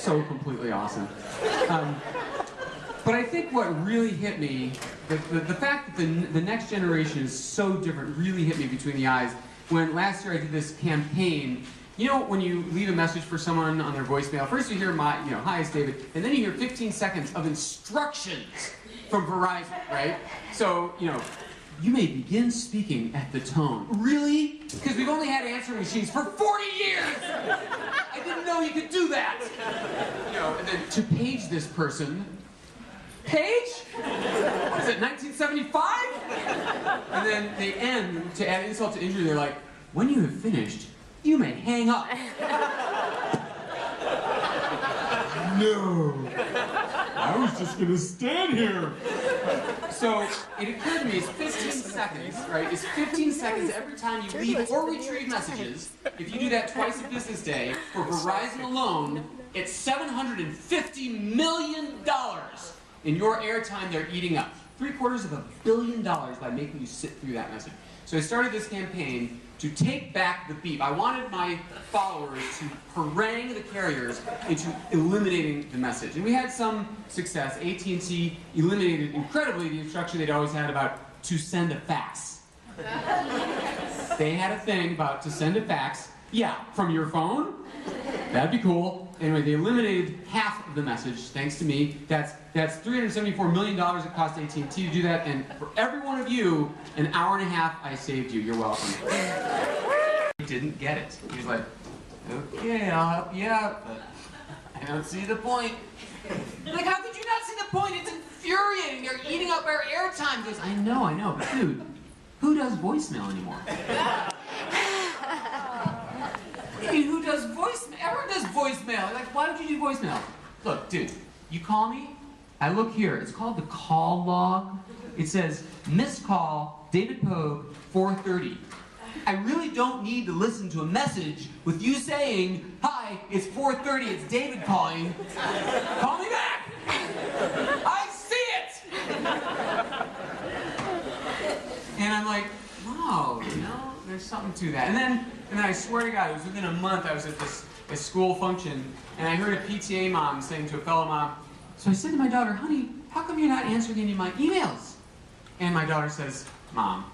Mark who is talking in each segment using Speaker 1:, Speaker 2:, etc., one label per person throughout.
Speaker 1: so completely awesome. But I think what really hit me, the fact that the next generation is so different really hit me between the eyes when last year I did this campaign. You know, when you leave a message for someone on their voicemail, first you hear hi, it's David, and then you hear 15 seconds of instructions from Verizon, right? So, you may begin speaking at the tone. Really? Because we've only had answering machines for 40 years! I didn't know you could do that! And then to page this person, page? What is it, 1975? And then they end, to add insult to injury, they're like, when you have finished, you may hang up. No. I was just gonna stand here. So it occurred to me, it's 15 seconds, right? It's 15 seconds every time you leave or retrieve messages. If you do that twice a business day, for Verizon alone, it's $750 million in your airtime they're eating up. $750 million by making you sit through that message. So I started this campaign to take back the beep. I wanted my followers to harangue the carriers into eliminating the message. And we had some success. AT&T eliminated incredibly the instruction they'd always had about to send a fax. They had a thing about to send a fax. Yeah, from your phone? That'd be cool. Anyway, they eliminated half of the message, thanks to me. That's $374 million it cost AT&T to do that, and for every one of you, an hour and a half I saved you. You're welcome. He didn't get it. He was like, okay, I'll help you out, but I don't see the point. Like, how could you not see the point? It's infuriating. They're eating up our airtime. He goes, I know, but dude, who does voicemail anymore? Who does voicemail? Everyone does voicemail. Like, why don't you do voicemail? Look, dude, you call me, I look here. It's called the call log. It says, missed call, David Pogue, 4:30. I really don't need to listen to a message with you saying, hi, it's 4:30, it's David calling. Call me back! I see it! And I'm like, wow, there's something to that. And then I swear to God, it was within a month I was at this school function, and I heard a PTA mom saying to a fellow mom, so I said to my daughter, honey, how come you're not answering any of my emails? And my daughter says, Mom,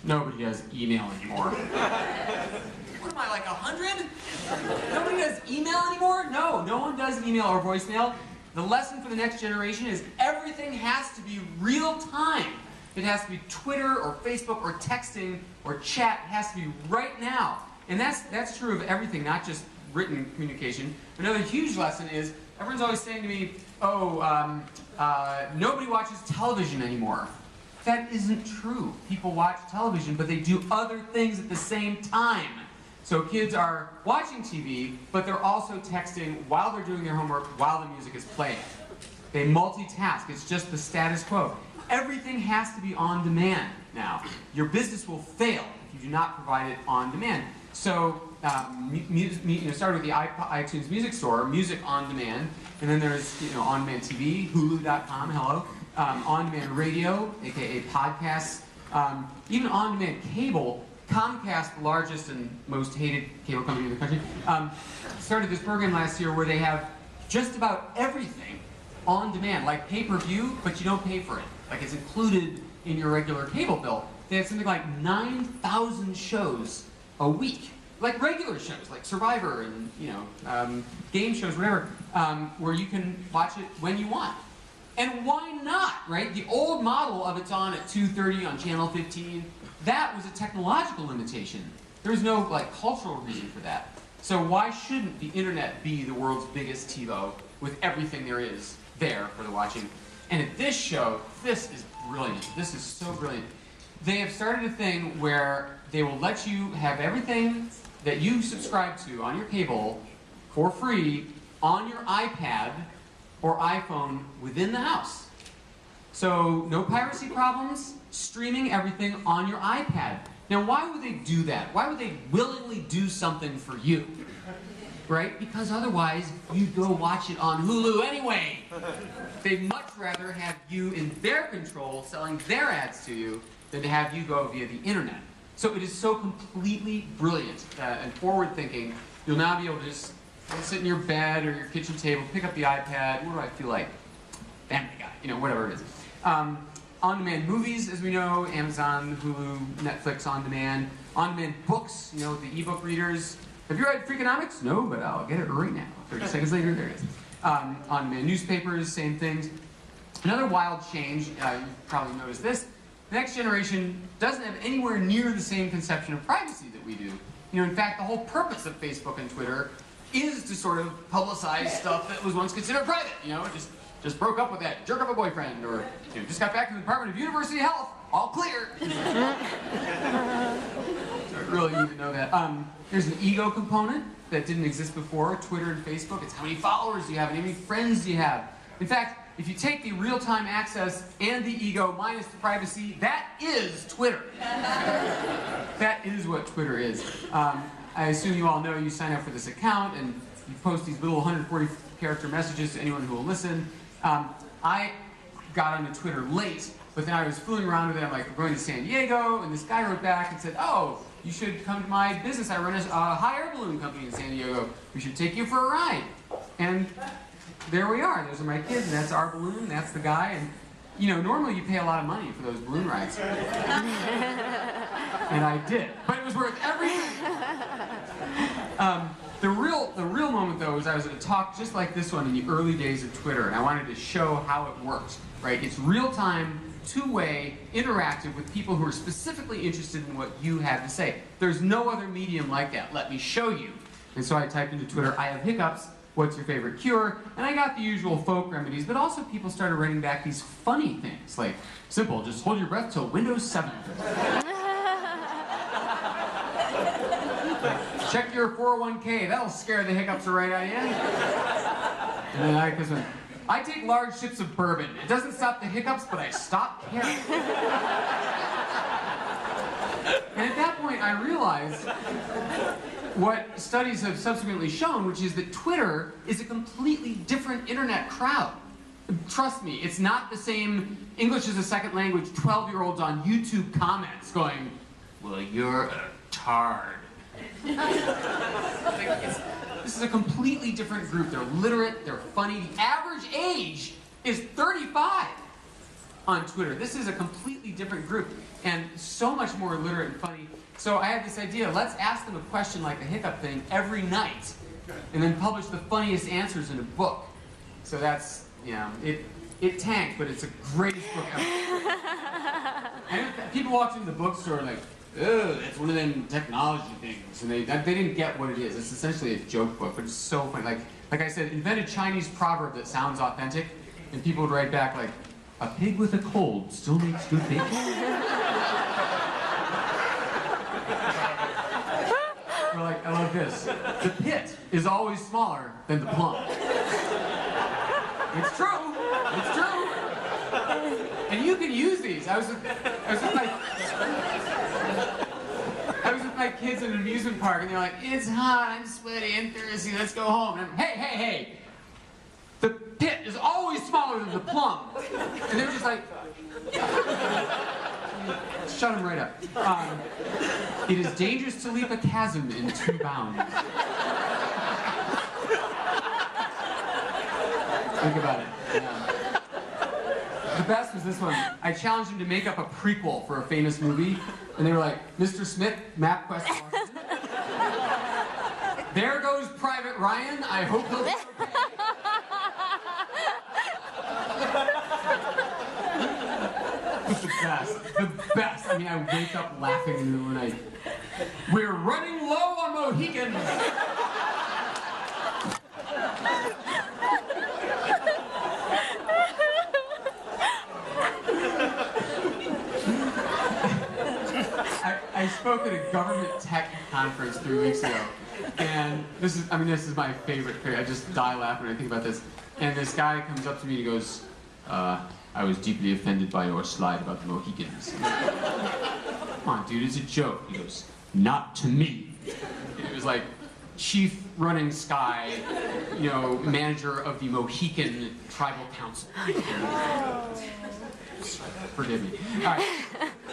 Speaker 1: nobody does email anymore. What am I, like 100? Nobody does email anymore? No one does email or voicemail. The lesson for the next generation is everything has to be real time. It has to be Twitter or Facebook or texting or chat. It has to be right now. And that's true of everything, not just written communication. Another huge lesson is, everyone's always saying to me, nobody watches television anymore. That isn't true. People watch television, but they do other things at the same time. So kids are watching TV, but they're also texting while they're doing their homework, while the music is playing. They multitask. It's just the status quo. Everything has to be on demand now. Your business will fail if you do not provide it on demand. So, started with the iTunes Music Store, music on demand, and then there's on-demand TV, Hulu.com, hello, on-demand radio, aka podcasts, even on-demand cable. Comcast, the largest and most hated cable company in the country, started this program last year where they have just about everything on demand, like pay-per-view, but you don't pay for it. Like, it's included in your regular cable bill. They have something like 9,000 shows a week, like regular shows, like Survivor and game shows, whatever, where you can watch it when you want. And why not, right? The old model of it's on at 2:30 on channel 15, that was a technological limitation. There was no cultural reason for that. So why shouldn't the internet be the world's biggest TiVo with everything there is there for the watching? And at this show, this is brilliant. This is so brilliant. They have started a thing where they will let you have everything that you subscribe to on your cable for free on your iPad or iPhone within the house. So no piracy problems, streaming everything on your iPad. Now why would they do that? Why would they willingly do something for you? Right? Because otherwise you'd go watch it on Hulu anyway. They'd much rather have you in their control selling their ads to you than to have you go via the internet. So it is so completely brilliant and forward-thinking. You'll now be able to just sit in your bed or your kitchen table, pick up the iPad. What do I feel like? Family Guy, you know, whatever it is. On-demand movies, as we know, Amazon, Hulu, Netflix on-demand. On-demand books, you know, the ebook readers. Have you read Freakonomics? No, but I'll get it right now. 30 seconds later, there it is. On-demand newspapers, same things. Another wild change, you probably noticed this, the next generation doesn't have anywhere near the same conception of privacy that we do. You know, in fact, the whole purpose of Facebook and Twitter is to sort of publicize stuff that was once considered private. You know, just broke up with that jerk of a boyfriend, or you know, just got back to the Department of University Health, all clear. So I really need to know that. There's an ego component that didn't exist before, Twitter and Facebook. It's how many followers do you have and how many friends do you have. In fact, if you take the real-time access and the ego minus the privacy, that is Twitter. That is what Twitter is. I assume you all know you sign up for this account and you post these little 140-character messages to anyone who will listen. I got onto Twitter late, but then I was fooling around with it. I'm like, we're going to San Diego, and this guy wrote back and said, oh, you should come to my business. I run a hot air balloon company in San Diego. We should take you for a ride. And there we are. Those are my kids, and that's our balloon, that's the guy. And you know, normally you pay a lot of money for those balloon rides. And I did. But it was worth everything. The real moment, though, was I was at a talk just like this one in the early days of Twitter, and I wanted to show how it works, right? It's real-time, two-way, interactive with people who are specifically interested in what you have to say. There's no other medium like that. Let me show you. And so I typed into Twitter, I have hiccups. What's your favorite cure? And I got the usual folk remedies, but also people started writing back these funny things, like, simple, just hold your breath till Windows 7. Check your 401k, that'll scare the hiccups right out of you. And then I take large sips of bourbon. It doesn't stop the hiccups, but I stop caring. And at that point, I realized what studies have subsequently shown, which is that Twitter is a completely different internet crowd. Trust me, it's not the same English as a second language 12-year-olds on YouTube comments going, well, you're a tard. This is a completely different group. They're literate, they're funny. The average age is 35 on Twitter. This is a completely different group, and so much more literate and funny. So I had this idea, let's ask them a question like the hiccup thing every night, and then publish the funniest answers in a book. So that's, you know, it tanked, but it's the greatest book ever. And people walk into the bookstore like, oh, it's one of them technology things, and they didn't get what it is. It's essentially a joke book, but it's so funny. Like I said, invent a Chinese proverb that sounds authentic, and people would write back like, a pig with a cold still makes good bacon. Or like, I love this. The pit is always smaller than the plum. It's true. It's true. And you can use these. I was with my kids in an amusement park, and they're like, it's hot, I'm sweaty, I'm thirsty, let's go home. And I'm, hey. The pit is always smaller than the plum. And they were just like, shut them right up. It is dangerous to leap a chasm in 2 bounds. Think about it. Yeah. The best was this one. I challenged them to make up a prequel for a famous movie, and they were like, Mr. Smith, MapQuest Washington. There goes Private Ryan. I hope he'll be okay. It's the best. The best. I mean, I wake up laughing in the middle of the night. We're running low on Mohicans. I spoke at a government tech conference 3 weeks ago, and this is my favorite. I just die laughing when I think about this. And this guy comes up to me and he goes, I was deeply offended by your slide about the Mohicans. Come on, dude, it's a joke. He goes, not to me. And it was like, chief running sky, you know, manager of the Mohican Tribal Council. Forgive me. All right.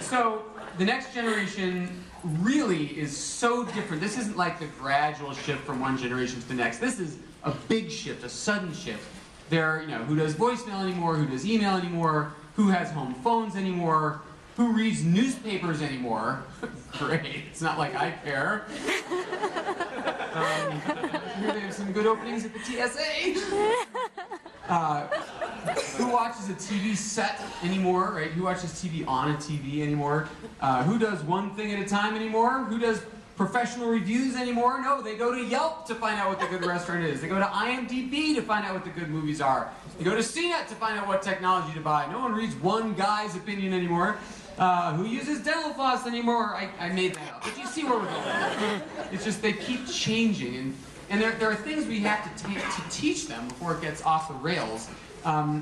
Speaker 1: So the next generation really is so different. This isn't like the gradual shift from one generation to the next. This is a big shift, a sudden shift. Who does voicemail anymore? Who does email anymore? Who has home phones anymore? Who reads newspapers anymore? Great, it's not like I care. Here they have some good openings at the TSA. Who watches a TV set anymore, right? Who watches TV on a TV anymore? Who does one thing at a time anymore? Who does professional reviews anymore? No, they go to Yelp to find out what the good restaurant is. They go to IMDb to find out what the good movies are. They go to CNET to find out what technology to buy. No one reads one guy's opinion anymore. Who uses dental floss anymore? I made that up, but you see where we're going. It's just they keep changing, and there are things we have to teach them before it gets off the rails.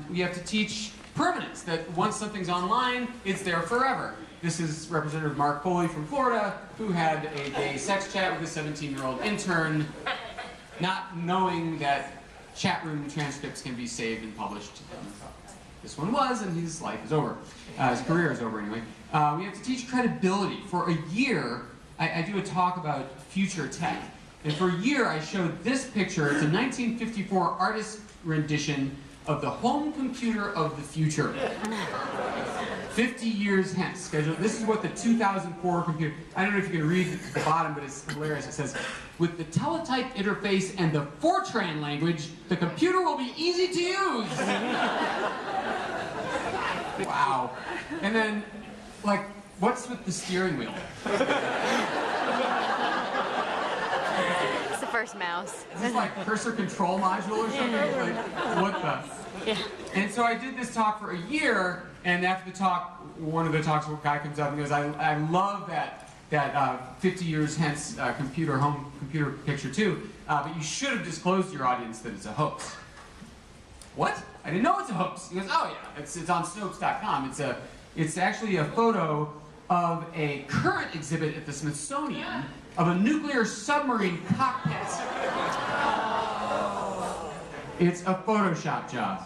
Speaker 1: We have to teach permanence, that once something's online, it's there forever. This is Representative Mark Foley from Florida, who had a gay sex chat with a 17-year-old intern, not knowing that chat room transcripts can be saved and published. This one was, and his life is over. His career is over anyway. We have to teach credibility. For a year, I do a talk about future tech. And for a year, I showed this picture. It's a 1954 artist rendition of the home computer of the future. 50 years hence. Scheduled. This is what the 2004 computer, I don't know if you can read at the bottom, but it's hilarious. It says, with the teletype interface and the Fortran language, the computer will be easy to use. Wow. And then, like, what's with the steering wheel?
Speaker 2: It's the first mouse.
Speaker 1: Is this like cursor control module or something? Like, what the?
Speaker 2: Yeah.
Speaker 1: And so I did this talk for a year, and after the talk, one of the talks, a guy comes up and goes, I love that 50 years hence home computer picture too, but you should have disclosed to your audience that it's a hoax. What? I didn't know it's a hoax. He goes, oh yeah, it's on Snopes.com. It's actually a photo of a current exhibit at the Smithsonian of a nuclear submarine cockpit. It's a Photoshop job.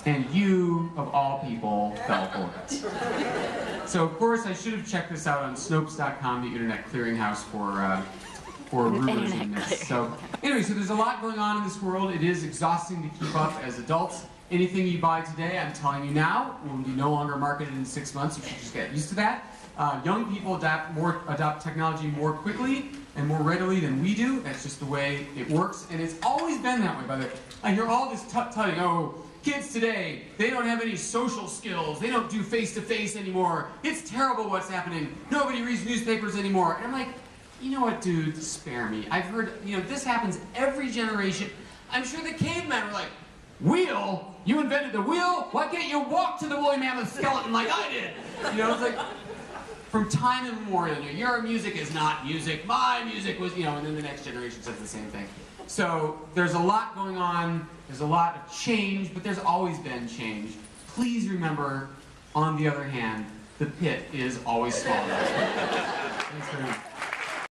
Speaker 1: And you, of all people, fell for it. So of course I should have checked this out on Snopes.com, the internet clearinghouse for rumors and myths. So anyway, so there's a lot going on in this world. It is exhausting to keep up as adults. Anything you buy today, I'm telling you now, will be no longer marketed in 6 months. You should just get used to that. Young people adopt technology more quickly and more readily than we do. That's just the way it works, and it's always been that way. By the way, I hear all this tut-tutting. Oh, kids today, they don't have any social skills. They don't do face-to-face anymore. It's terrible what's happening. Nobody reads newspapers anymore. And I'm like, you know what, dude? Spare me. I've heard, this happens every generation. I'm sure the cavemen were like, wheel? You invented the wheel? Why can't you walk to the woolly mammoth skeleton like I did? It's like, from time immemorial, your music is not music, my music was, and then the next generation says the same thing. So there's a lot going on, there's a lot of change, but there's always been change. Please remember, on the other hand, the pit is always smaller. Thanks very much.